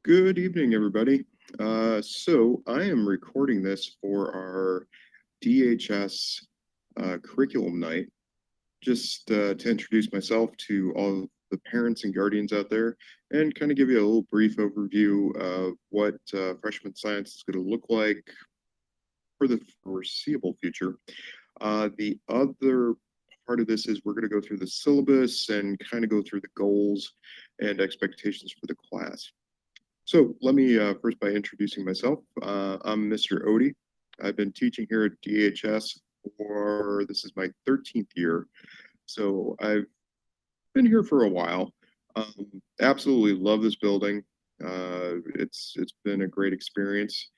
Good evening, everybody. So I am recording this for our DHS Curriculum Night, just to introduce myself to all the parents and guardians out there and kind of give you a little brief overview of what freshman science is going to look like for the foreseeable future. The other part of this is we're going to go through the syllabus and kind of go through the goals and expectations for the class. So let me first by introducing myself. I'm Mr. Odie. I've been teaching here at DHS for, this is my 13th year. So I've been here for a while. Absolutely love this building. It's been a great experience.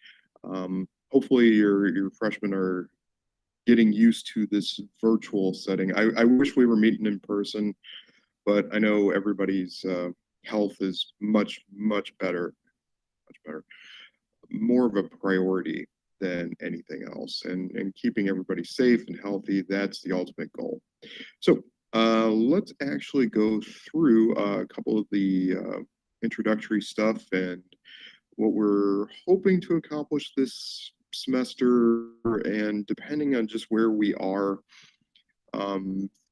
Hopefully your freshmen are getting used to this virtual setting. I wish we were meeting in person, but I know everybody's health is much better, more of a priority than anything else. And keeping everybody safe and healthy, that's the ultimate goal. So let's actually go through a couple of the introductory stuff and what we're hoping to accomplish this semester. And depending on just where we are,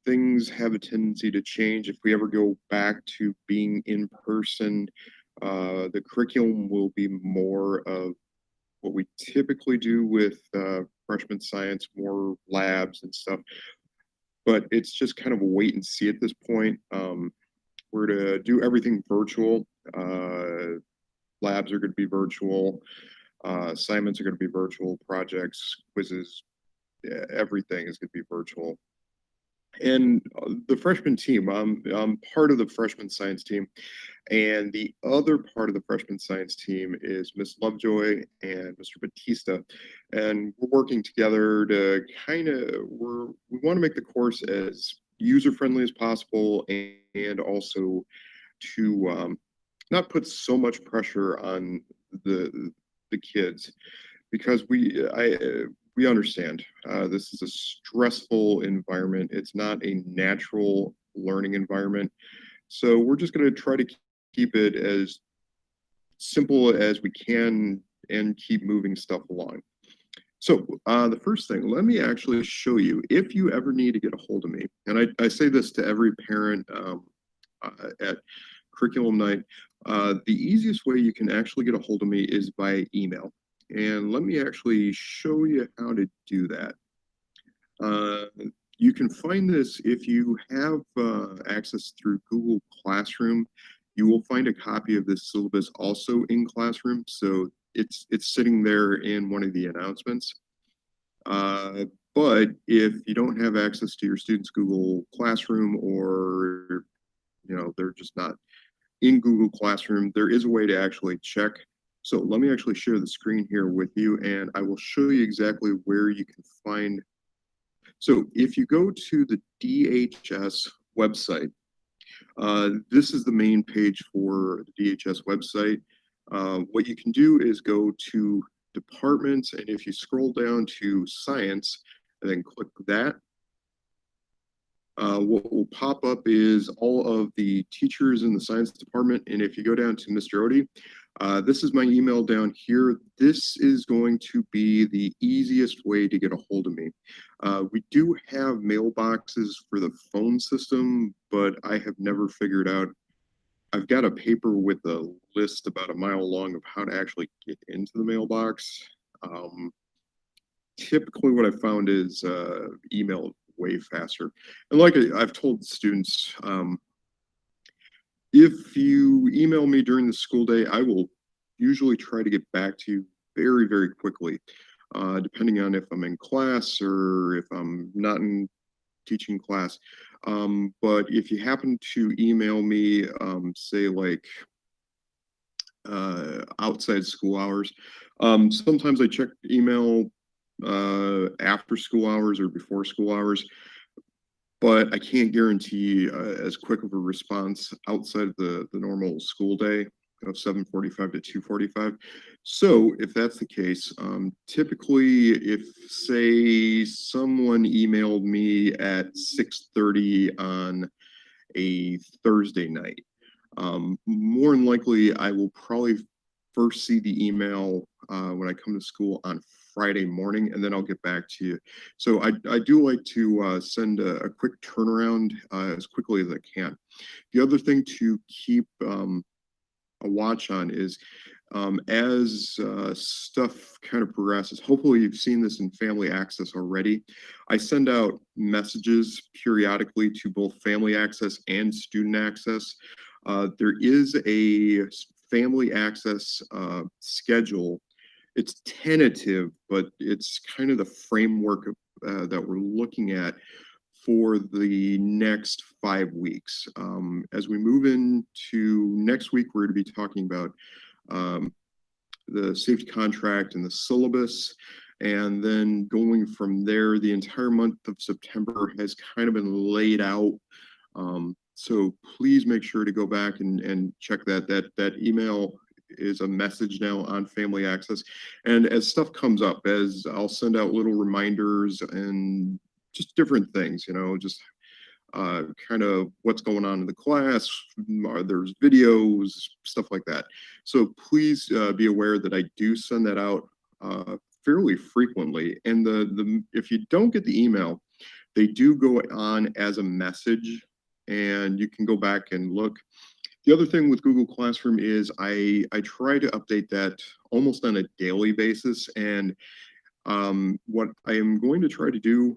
things have a tendency to change. If we ever go back to being in person, the curriculum will be more of what we typically do with freshman science, more labs and stuff. But it's just kind of a wait and see at this point. We're to do everything virtual. Labs are going to be virtual. Assignments are going to be virtual. Projects, quizzes, everything is going to be virtual. And the freshman team, I'm part of the freshman science team, and the other part of the freshman science team is Miss Lovejoy and Mr. Batista, and we're working together to we want to make the course as user friendly as possible, and also to not put so much pressure on the kids, because we understand this is a stressful environment. It's not a natural learning environment. So we're just going to try to keep it as simple as we can and keep moving stuff along. So the first thing, let me actually show you, if you ever need to get a hold of me, and I say this to every parent at Curriculum Night, the easiest way you can actually get a hold of me is by email. And let me actually show you how to do that. You can find this if you have access through Google Classroom. You will find a copy of this syllabus also in Classroom. So it's sitting there in one of the announcements. But if you don't have access to your students' Google Classroom, or they're just not in Google Classroom, there is a way to actually check. So let me actually share the screen here with you, and I will show you exactly where you can find. So if you go to the DHS website, this is the main page for the DHS website. What you can do is go to departments, and if you scroll down to science and then click that, what will pop up is all of the teachers in the science department. And if you go down to Mr. Odie, this is my email down here. This is going to be the easiest way to get a hold of me. We do have mailboxes for the phone system, but I have never figured out. I've got a paper with a list about a mile long of how to actually get into the mailbox. Typically what I found is email way faster. And like I've told students, if you email me during the school day, I will usually try to get back to you very quickly, depending on if I'm in class or if I'm not in teaching class. But if you happen to email me, say like outside school hours, sometimes I check email after school hours or before school hours, but I can't guarantee as quick of a response outside of the normal school day of 7:45 to 2:45. So if that's the case, typically if, say, someone emailed me at 6:30 on a Thursday night, more than likely I will probably first see the email when I come to school on Friday morning, and then I'll get back to you. So I do like to send a quick turnaround as quickly as I can. The other thing to keep a watch on is as stuff kind of progresses, hopefully you've seen this in Family Access already. I send out messages periodically to both Family Access and Student Access. There is a Family Access schedule. It's tentative, but it's kind of the framework that we're looking at for the next 5 weeks. As we move into next week, we're going to be talking about the safety contract and the syllabus. And then going from there, the entire month of September has kind of been laid out. So please make sure to go back and check that. That email is a message now on Family Access. And as stuff comes up, as I'll send out little reminders and just different things, just kind of what's going on in the class. There's videos, stuff like that. So please be aware that I do send that out fairly frequently. And if you don't get the email, they do go on as a message, and you can go back and look. The other thing with Google Classroom is I try to update that almost on a daily basis. And what I am going to try to do,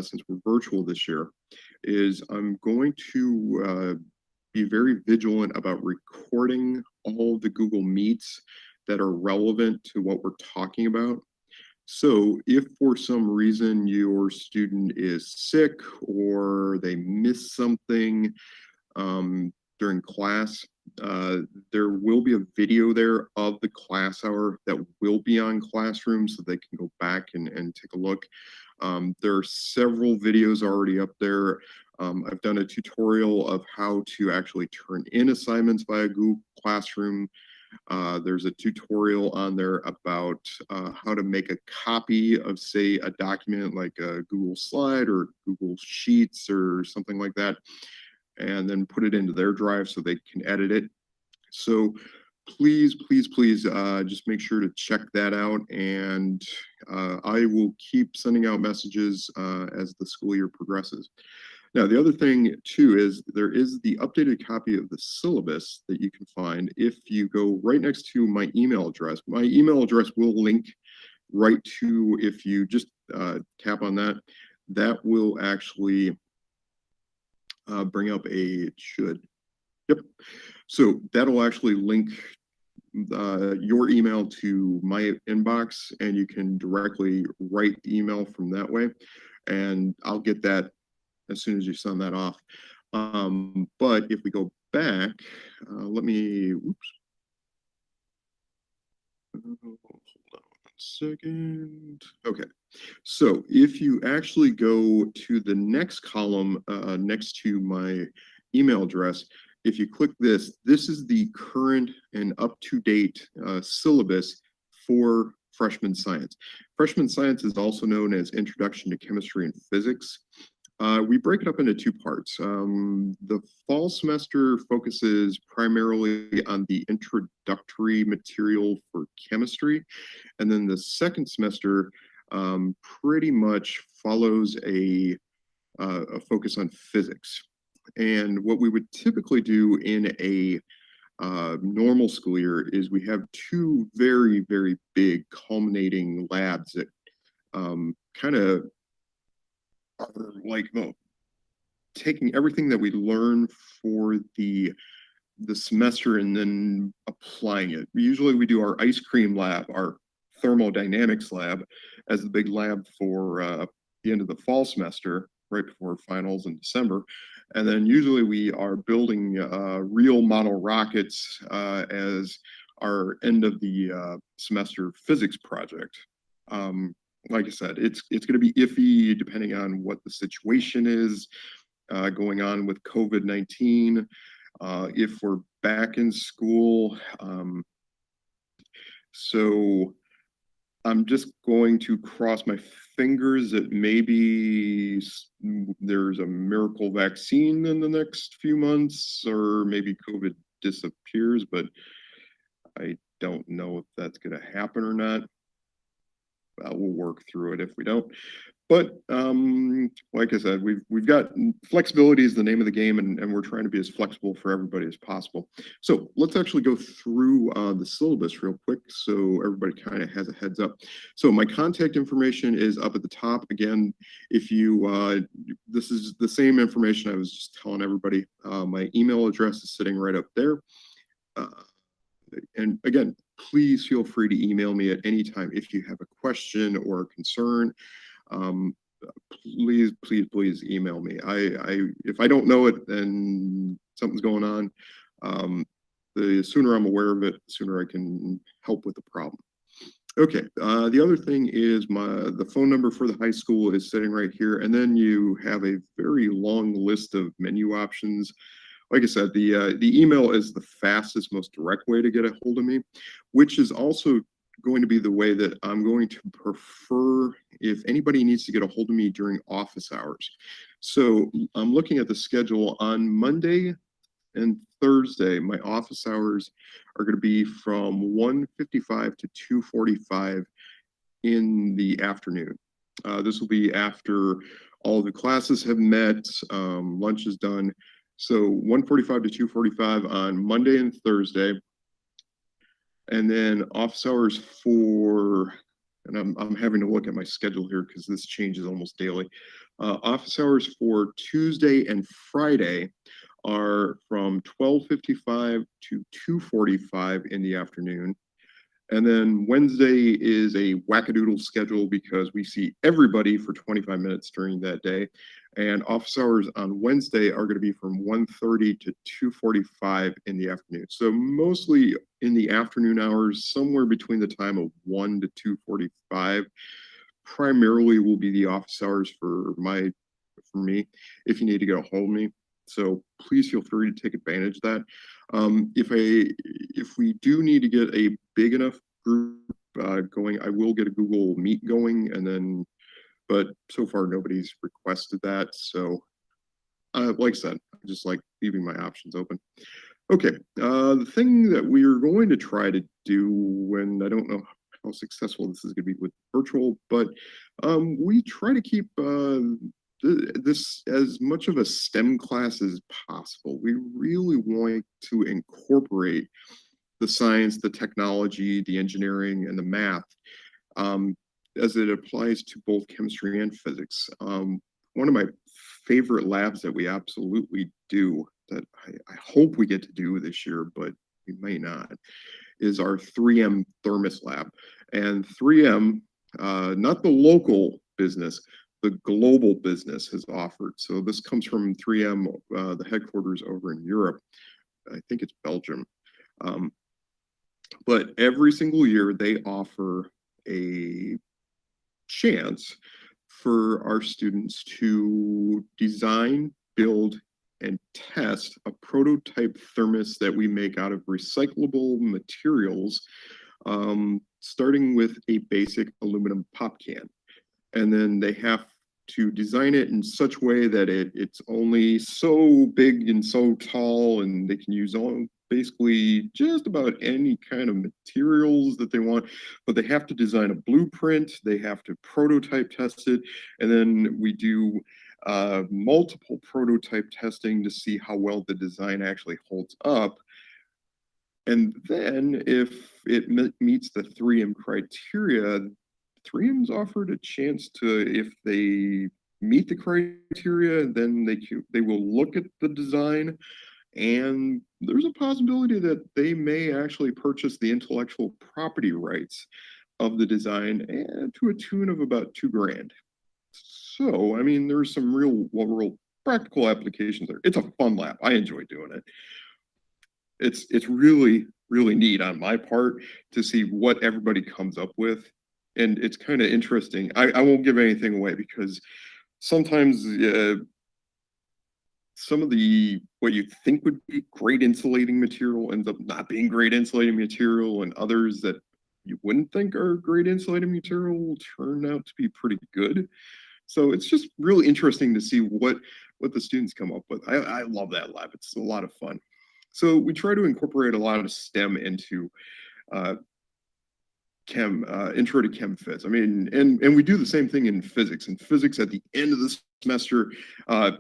since we're virtual this year, is I'm going to be very vigilant about recording all the Google Meets that are relevant to what we're talking about. So if for some reason your student is sick or they miss something during class, there will be a video there of the class hour that will be on Classroom, so they can go back and take a look. There are several videos already up there. I've done a tutorial of how to actually turn in assignments via Google Classroom. There's a tutorial on there about how to make a copy of, say, a document like a Google Slide or Google Sheets or something like that, and then put it into their drive so they can edit it. So please, please, please just make sure to check that out. And I will keep sending out messages as the school year progresses. Now, the other thing too is there is the updated copy of the syllabus that you can find if you go right next to my email address. My email address will link right to, if you just tap on that, that will actually bring up yep. So that'll actually link your email to my inbox, and you can directly write the email from that way. And I'll get that as soon as you send that off. But if we go back, let me, oops. Hold on 1 second. Okay. So if you actually go to the next column next to my email address, if you click this, this is the current and up-to-date syllabus for freshman science. Freshman science is also known as Introduction to Chemistry and Physics. We break it up into 2 parts. The fall semester focuses primarily on the introductory material for chemistry, and then the second semester pretty much follows a focus on physics. And what we would typically do in a normal school year is we have 2 very, very big culminating labs that kind of are like taking everything that we learn for the semester and then applying it. Usually we do our ice cream lab, our thermodynamics lab, as the big lab for the end of the fall semester, right before finals in December. And then usually we are building real model rockets as our end of the semester physics project. Like I said, it's going to be iffy depending on what the situation is going on with COVID-19. If we're back in school, so I'm just going to cross my fingers that maybe there's a miracle vaccine in the next few months, or maybe COVID disappears, but I don't know if that's going to happen or not. We'll work through it if we don't. But like I said, we've got flexibility is the name of the game, and we're trying to be as flexible for everybody as possible. So let's actually go through the syllabus real quick so everybody kind of has a heads up. So my contact information is up at the top. Again, if you, this is the same information I was just telling everybody. My email address is sitting right up there. And again, please feel free to email me at any time if you have a question or a concern. Please email me. If I don't know it, then something's going on. The sooner I'm aware of it, the sooner I can help with the problem. Okay, the other thing is the phone number for the high school is sitting right here, and then you have a very long list of menu options. Like I said, the email is the fastest, most direct way to get a hold of me, which is also going to be the way that I'm going to prefer if anybody needs to get a hold of me during office hours. So I'm looking at the schedule on Monday and Thursday. My office hours are going to be from 1:55 to 2:45 in the afternoon. This will be after all the classes have met, lunch is done. So 1:45 to 2:45 on Monday and Thursday. And then office hours for, and I'm having to look at my schedule here because this changes almost daily. Office hours for Tuesday and Friday are from 12:55 to 2:45 in the afternoon. And then Wednesday is a wackadoodle schedule because we see everybody for 25 minutes during that day. And office hours on Wednesday are going to be from 1:30 to 2:45 in the afternoon. So mostly in the afternoon hours, somewhere between the time of 1 to 2:45, primarily will be the office hours for me, if you need to get a hold of me. So please feel free to take advantage of that. If we do need to get a big enough group going, I will get a Google Meet going, and then, but so far nobody's requested that. So like I said, I just like leaving my options open. Okay, the thing that we are going to try to do, and I don't know how successful this is going to be with virtual, but we try to keep this as much of a STEM class as possible. We really want to incorporate the science, the technology, the engineering, and the math as it applies to both chemistry and physics. One of my favorite labs that we absolutely do, that I hope we get to do this year, but we may not, is our 3M Thermos lab. And 3M, not the local business, the global business has offered. So this comes from 3M, the headquarters over in Europe. I think it's Belgium. But every single year they offer a chance for our students to design, build, and test a prototype thermos that we make out of recyclable materials, starting with a basic aluminum pop can. And then they have to design it in such a way that it's only so big and so tall, and they can use basically just about any kind of materials that they want, but they have to design a blueprint, they have to prototype test it, and then we do multiple prototype testing to see how well the design actually holds up. And then if it meets the 3M criteria, 3M's offered a chance to, if they meet the criteria, then they will look at the design, and there's a possibility that they may actually purchase the intellectual property rights of the design, and to a tune of about $2,000. So, I mean, there's some real practical applications there. It's a fun lab. I enjoy doing it. It's really, really neat on my part to see what everybody comes up with. And it's kind of interesting. I won't give anything away because sometimes some of what you think would be great insulating material ends up not being great insulating material, and others that you wouldn't think are great insulating material will turn out to be pretty good. So it's just really interesting to see what the students come up with. I love that lab. It's a lot of fun. So we try to incorporate a lot of STEM into uh, intro to chem phys. I mean, and we do the same thing in physics. In physics, at the end of the semester,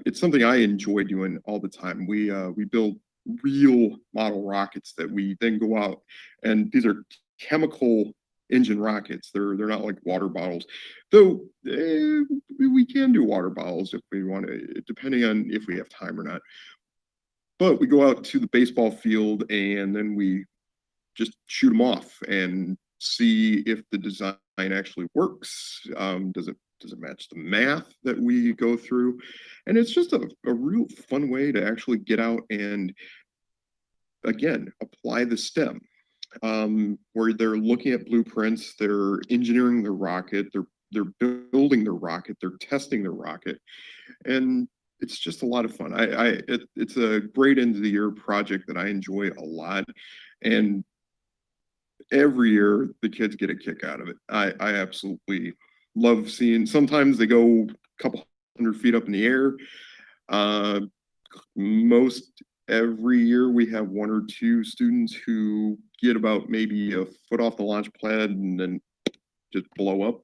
it's something I enjoy doing all the time. We build real model rockets that we then go out, and these are chemical engine rockets. They're not like water bottles, though. We can do water bottles if we want to, depending on if we have time or not. But we go out to the baseball field and then we just shoot them off and see if the design actually works. Does it match the math that we go through? And it's just a real fun way to actually get out and, again, apply the STEM, where they're looking at blueprints, they're engineering the rocket, they're building the rocket, they're testing the rocket, and it's just a lot of fun. It's a great end of the year project that I enjoy a lot, and every year the kids get a kick out of it. I absolutely love seeing. Sometimes they go a couple 100 feet up in the air. Most every year we have one or two students who get about maybe a foot off the launch pad and then just blow up.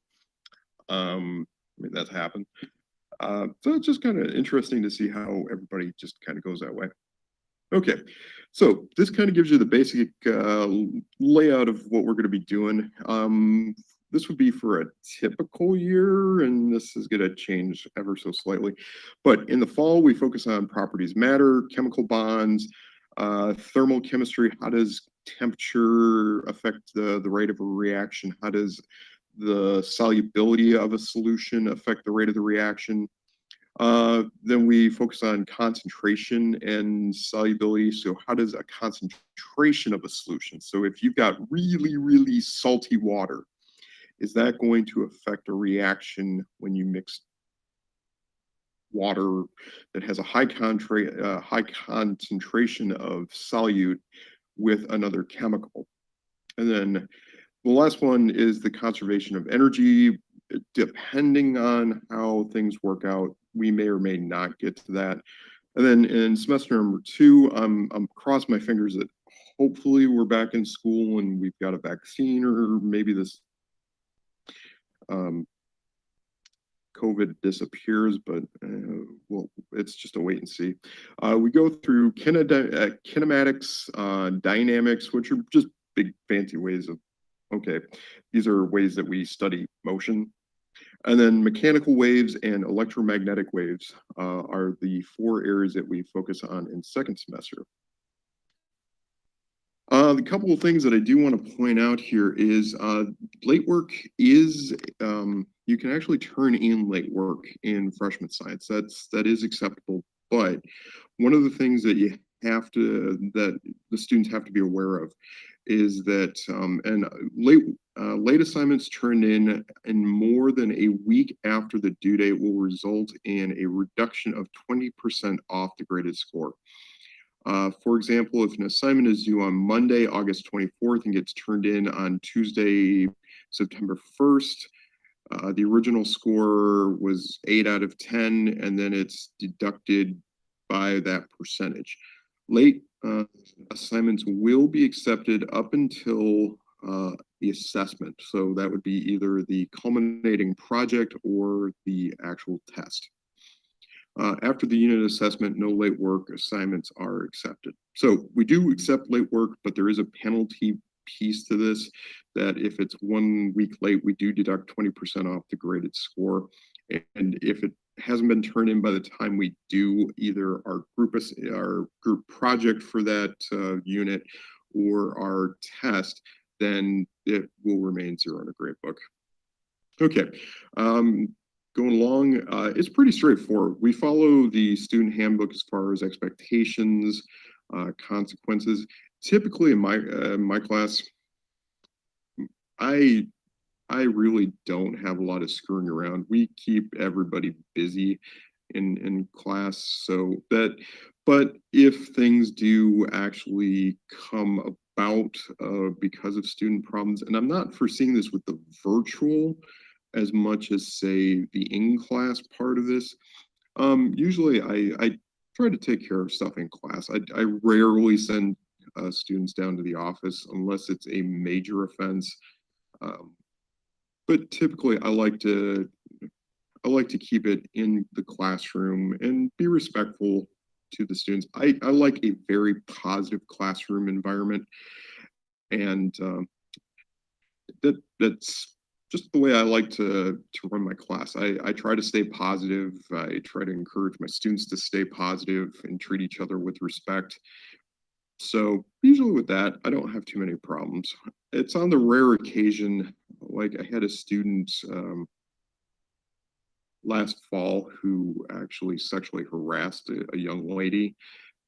I mean, that's happened. So it's just kind of interesting to see how everybody just kind of goes that way. Okay, so this kind of gives you the basic layout of what we're going to be doing. This would be for a typical year, and this is going to change ever so slightly. But in the fall, we focus on properties matter, chemical bonds, thermal chemistry. How does temperature affect the rate of a reaction? How does the solubility of a solution affect the rate of the reaction? Then we focus on concentration and solubility. So how does a concentration of a solution? So if you've got really, really salty water, is that going to affect a reaction when you mix water that has a high concentration of solute with another chemical? And then the last one is the conservation of energy. Depending on how things work out, we may or may not get to that. And then in semester number 2, I'm crossing my fingers that hopefully we're back in school and we've got a vaccine, or maybe this COVID disappears, but well, it's just a wait and see. We go through kinematics, dynamics, which are just big fancy ways of, okay, these are ways that we study motion. And then mechanical waves and electromagnetic waves are the 4 areas that we focus on in second semester. The couple of things that I do want to point out here is late work is, you can actually turn in late work in freshman science. That is acceptable, but one of the things that that the students have to be aware of is that late assignments turned in more than a week after the due date will result in a reduction of 20% off the graded score. For example, if an assignment is due on Monday, August 24th, and gets turned in on Tuesday, September 1st, the original score was 8 out of 10, and then it's deducted by that percentage. Late assignments will be accepted up until the assessment. So that would be either the culminating project or the actual test. After the unit assessment, no late work assignments are accepted. So we do accept late work, but there is a penalty piece to this, that if it's 1 week late, we do deduct 20% off the graded score. And if it hasn't been turned in by the time we do either our group project for that unit or our test, then it will remain 0 in a grade book. Okay. Going along, it's pretty straightforward. We follow the student handbook as far as expectations, consequences. Typically in my class, I really don't have a lot of screwing around. We keep everybody busy in class, so that, but if things do actually come about because of student problems, and I'm not foreseeing this with the virtual as much as, say, the in-class part of this. Usually I try to take care of stuff in class. I rarely send students down to the office unless it's a major offense. Um, but typically, I like to keep it in the classroom and be respectful to the students. I like a very positive classroom environment, and that's just the way I like to run my class. I try to stay positive. I try to encourage my students to stay positive and treat each other with respect. So usually with that, I don't have too many problems. It's on the rare occasion, like I had a student last fall who actually sexually harassed a young lady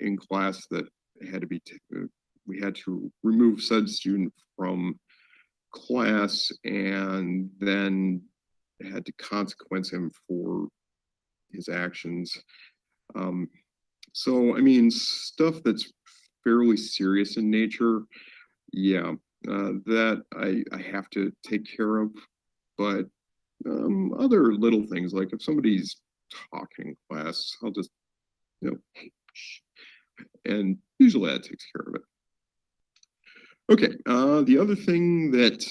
in class that had to be, we had to remove said student from class and then had to consequence him for his actions. Um, so, I mean, stuff that's fairly serious in nature, yeah, that I have to take care of. But other little things, like if somebody's talking in class, I'll just, hey, shh, and usually that takes care of it. Okay, the other thing that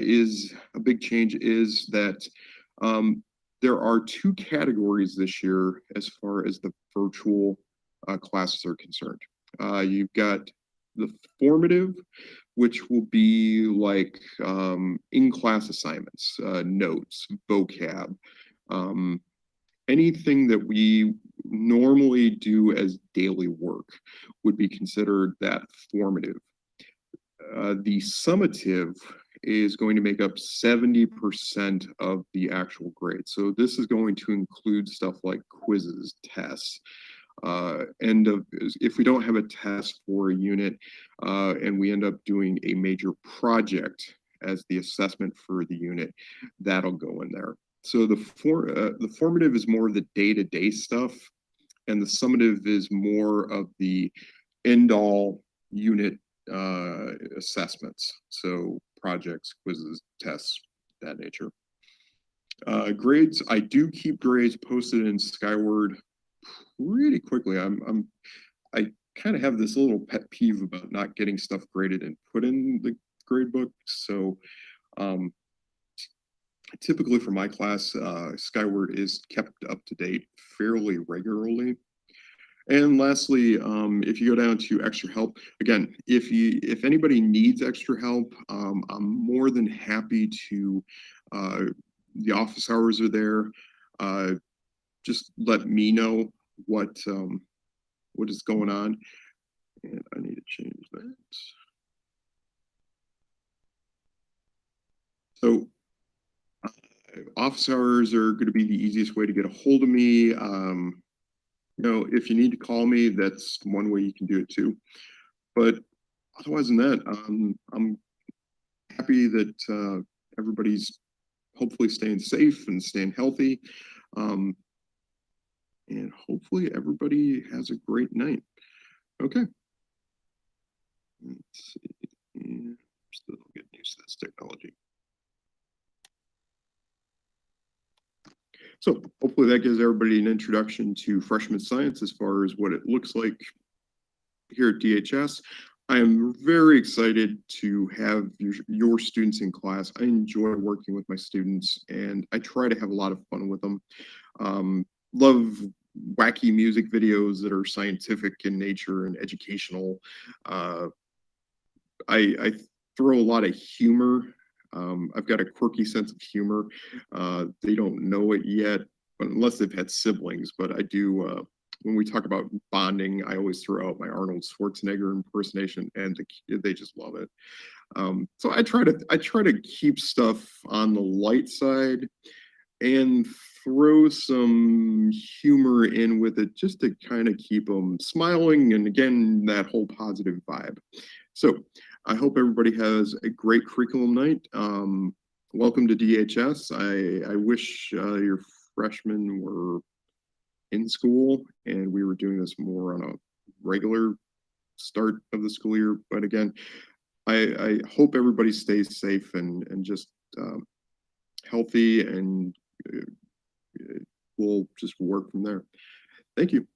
is a big change is that there are two categories this year as far as the virtual classes are concerned. You've got the formative, which will be like in-class assignments, notes, vocab, anything that we normally do as daily work would be considered that formative. The summative is going to make up 70% of the actual grade. So this is going to include stuff like quizzes, tests, if we don't have a test for a unit and we end up doing a major project as the assessment for the unit, that'll go in there. So the formative is more of the day-to-day stuff, and the summative is more of the end-all unit assessments. So projects, quizzes, tests, that nature. Grades, I do keep grades posted in Skyward pretty quickly. I kind of have this little pet peeve about not getting stuff graded and put in the grade book. So typically for my class, Skyward is kept up to date fairly regularly. And lastly, if you go down to extra help, again, if anybody needs extra help, I'm more than happy to. The office hours are there. Just let me know what is going on, and I need to change that. So office hours are going to be the easiest way to get a hold of me. If you need to call me, that's one way you can do it too. But otherwise than that, I'm happy that everybody's hopefully staying safe and staying healthy. And hopefully everybody has a great night. Okay. Let's see. I'm still getting used to this technology. So hopefully that gives everybody an introduction to freshman science as far as what it looks like here at DHS. I am very excited to have your students in class. I enjoy working with my students, and I try to have a lot of fun with them. Love wacky music videos that are scientific in nature and educational. I throw a lot of humor. I've got a quirky sense of humor. They don't know it yet, but unless they've had siblings. But I do. When we talk about bonding, I always throw out my Arnold Schwarzenegger impersonation, and they just love it. So I try to keep stuff on the light side and throw some humor in with it just to kind of keep them smiling, and again, that whole positive vibe. So I hope everybody has a great curriculum night. Welcome to DHS. I wish your freshmen were in school and we were doing this more on a regular start of the school year. But again, I hope everybody stays safe and just healthy, and we'll just work from there. Thank you.